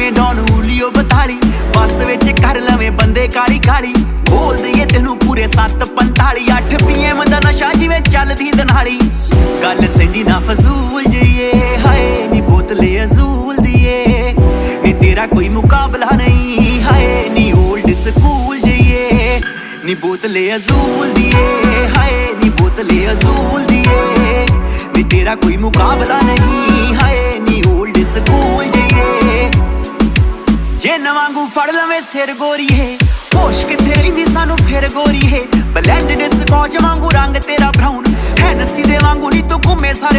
ਜਿਵੇਂ ਡੌਨ ਊਲੀਓ ਬਤਾਲੀ ਬੱਸ ਵਿੱਚ ਕਰ ਲਵੇਂ ਬੰਦੇ ਕਾਲੀ ਕਾਲੀ ਬੋਲ ਦਈਏ ਤੈਨੂੰ ਪੂਰੇ 7:45 8 PM ਦਾ ਨਸ਼ਾ ਜਿਵੇਂ ਚੱਲਦੀ ਦਨਾਲੀ ਗੱਲ ਸੈਂਦੀ ਨਾ ਫਜ਼ੂਲ ਜਈਏ ਹਾਏ ਨੀ ਬੋਤਲੇ ਅਜ਼ੂਲ ਦੀਏ ਨੀ ਤੇਰਾ ਕੋਈ ਮੁਕਾਬਲਾ ਨਹੀਂ ਹਾਏ ਨੀ ਓਲਡ ਸਕੂਲ ਜਈਏ ਨੀ ਬੋਤਲੇ ਅਜ਼ੂਲ ਦੀਏ ਹਾਏ ਨੀ ਬੋਤਲੇ ਅਜ਼ੂਲ ਦੀਏ ਨੀ ਤੇਰਾ ਕੋਈ ਮੁਕਾਬਲਾ ਨਹੀਂ ਹਾਏ ਨੀ ਓਲਡ ਸਕੂਲ ਜਈਏ ਜੇ ਨਵਾਂਗੂ ਫੜ ਲਵੇਂ ਸਿਰ ਗੋਰੀਏ ਹੋਸ਼ ਕਿੱਥੇ ਰਹਿੰਦੀ ਸਾਨੂੰ ਫਿਰ ਗੋਰੀਏ ਬਲੈਂਡਡ ਸਕੌਚ ਵਾਂਗੂ ਰੰਗ ਤੇਰਾ ਬਰਾਊਨ ਹੈਨਸੀ ਦੇ ਵਾਂਗੂ ਨੀ ਤੂੰ ਘੁੰਮੇ ਸਾਰੇ